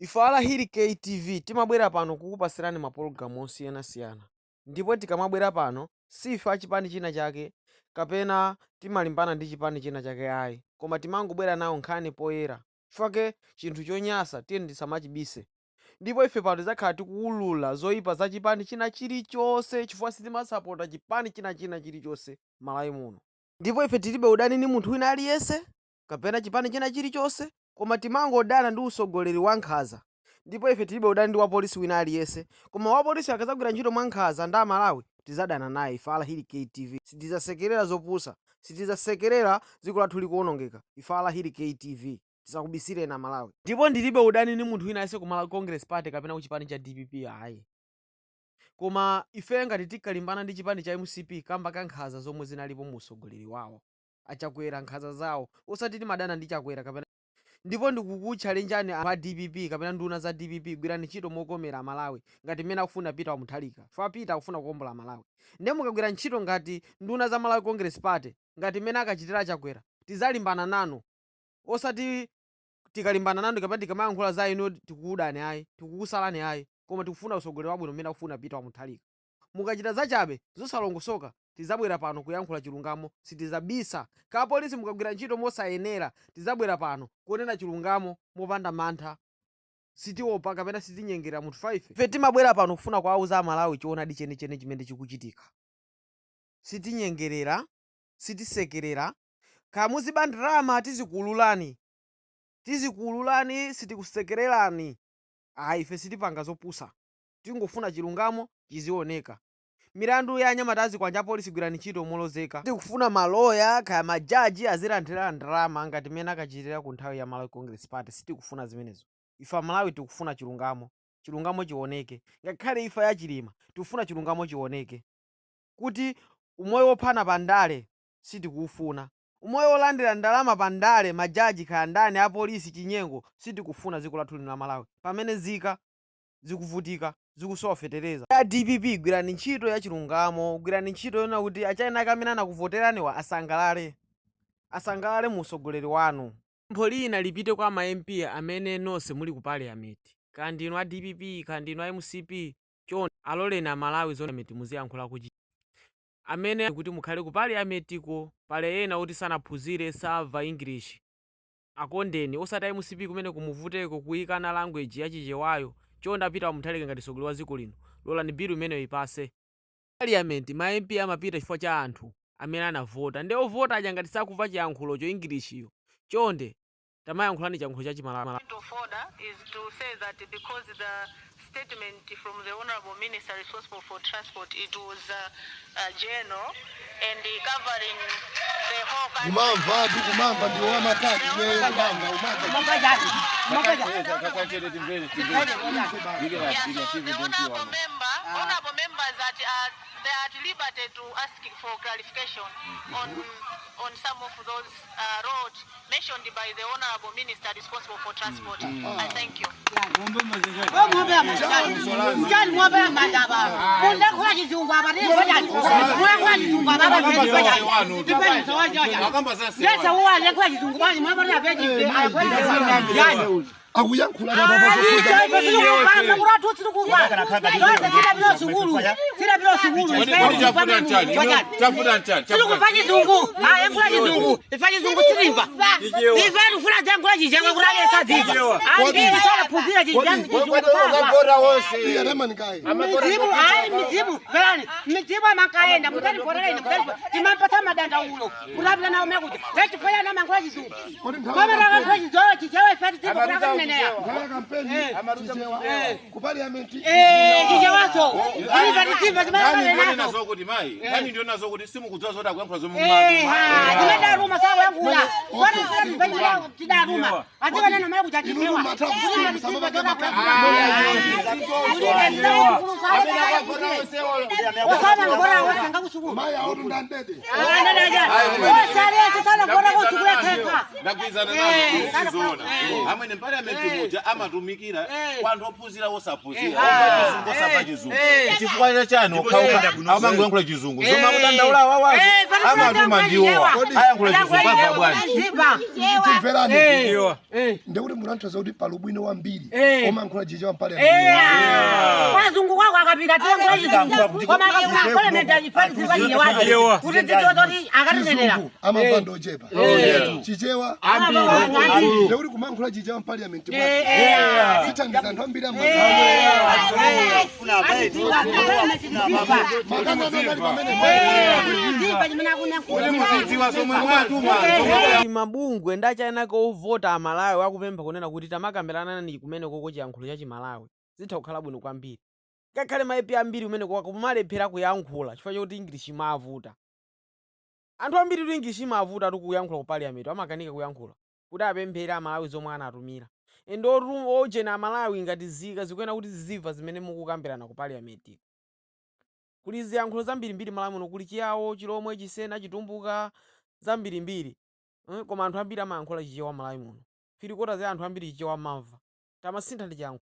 Ifala hili KTV timabwera pano kukupasirani mapulogalamu osiyana-siyana. Ndipo tikamabwera pano sifa chipani china chake kapena timalimbana ndi chipani china chake ayi, koma timangobwera nawo nkhani poyera. Chifukwa chinthu chonyasa tiye ndisamachibise. Ndipo ife pano tidzakhala tikuwulula zoyipa za chipani china chilichonse chifukwa sitimasapota chipani china chilichonse Malawi muno. Ndipo ife tilibe udani ndi munthu wina aliyense kapena chipani china chilichonse, koma timangodana ndi usogoleri wa nkhanza. Ndipo ife tilibe udani ndi wapolisi wina aliyense, koma wapolisi akazagwira ntchito mwa nkhanza ndi Amalawi tizadana naye. Ifala hili KTV sitidzasekerera zopusa, sitidzasekerera dziko lathu likuwonongeka. Ifala hili KTV tisakubisireni Amalawi. Ndipo ndilibe udani ndi munthu wina aliyense ku Malawi Congress Party kapena ku chipani cha DPP ayi, koma ife ngati tikalimbana ndi chipani cha MCP kamba ka nkhanza zomwe zinalipo mu usogoleri wawo achakwera nkhanza zawo osati timadana ndi chakwera kapena. Ndipo ndikukutchalenjani a DPP kapena nduna za DPP gwirani ntchito mokomera Malawi ngati mmene akufuna Peter Mutharika. Chifukwa Peter akufuna kuwombola Malawi. Ndiye mukagwira ntchito ngati nduna za Malawi Congress Party ngati mmene akachitira chakwera tizalimbana nanu, osati tikalimbana nanu kapena tikamayankhula za inu tikukudani ayi, tikukusalani ayi, koma tikufuna usogoleri wabwino mmene akufuna Peter Mutharika. Mukachita zachabe zosalongosoka tizabwera pano kuyankhula chilungamo, sitizabisa. Ka polisi mukagwira ntchito mosayenera tizabwera pano kuonera chilungamo mopanda mantha, sitiopa kapena sitinyengera munthu 5. Ife timabwera pano kufuna kuwauza Amalawi choonadi chenicheni chimene chikuchitika. Sitinyengerera, sitisekerera. Kamuziba ndrama tizikuululani, sitikusekererani. Ayi, ife sitipanga zopusa, tingofuna chilungamo chizioneka. Milandu ya anyamatazi kwanja polisi gwirani ntchito molozeka. Tikufuna maloya kaya majaji azilandira ndrama ngati mmene akachitira ku nthawi ya Malawi Congress Party. Sitikufuna zimenezo. Ife Malawi tikufuna chilungamo, chilungamo chioneke. Ngakhale ifa ya chilima tikufuna chilungamo chioneke, kuti umoyo wophana pandale sitikuufuna. Umoyo wolandira ndalama pandale majaji kaya ndani a polisi chinyengo sitikufuna dziko lathu lino la Malawi pamene zika zikuvutika zikusofetereza. Ya DPP gwirani ntchito ya chilungamo, gwirani ntchito yona kuti achayina kamene anakuvoteraniwa asangalale mu usogoleri wanu. Pempho lina lipite kwa ma MP amene nonse muli ku parliament, kaya ndinu a DPP kaya ndinu a MCP, chonde aloleni Amalawi zone muziyankhula kuchi amene kuti mukhale ku parliamentiko pale ena kuti sanaphunzire samva English akondeni, osati a MCP kumene kumuvuteko kuyikana language ya chichewayo. Chonde Peter Mutharika ngati mtsogoleri wa dziko lino lolani bill imeneyo ipase. Parliament ma MP amapita chifukwa cha anthu amene anavota, ndi ovota aja ngati sakumva chiyankhulo cho English yo. Chonde tamayankhulani chiyankhulo cha Chimalawi. Point of order is to say that because the statement from the Honorable Minister responsible for transport, it was general and covering the whole country. Kumamba ndio wa matatu wewe honorable members that they are at liberty to ask for clarification on some of those roads mentioned by the Honorable Minister responsible for transport. I thank you. akuyankhula ku parliament Amene parliament moja amatumikira kwanthu ophunzira osaphunzira chizungu osapa chizungu chifukwa chani amangoyankhula chizungu zoma kutandaula wawazo amatuma ndiwowa ayankhula chizungu apa bwanji timverani ndekuti munanthoza kuti pali ubwino wambiri omankhula chichewa mpale wazungu kwako akapita tiyankhula chizungu koma parliament achifaniziwa chichewa kuti titozoti akatinenera amamva ndochepa chichewa ndekuti kumankhula chichewa mpaliament sithandiza anthu ambiri mabungwe ndachayenako ovota amalawi akupempha kunena kuti tamakambirana ni kumene koko chiyankhulo cha chimalawi zitha kukhala bwino kwambiri ngakhale maepi ambiri kumene kumalephera kuyankhula chifukwa chokuti English imavuta. Anthu ambiri kuti English imavuta kuyankhula ku parliament amakanika kuyankhula kuti apemphere amalawi zomwe anatumira endo ojena amalawi ngati zika zikuyenera kuti ziziva zimene mukukambirana ku parliament. Kuli ziyankhulo zambirimbiri malawi muno, kuli Chiyawo, Chilomwe, Chisena, Chitumbuka zambirimbiri koma anthu ambiri amayankhula chichewa malawi muno. Firikota za anthu ambiri chichewa amamva tamasintha ndi chiyankhulo.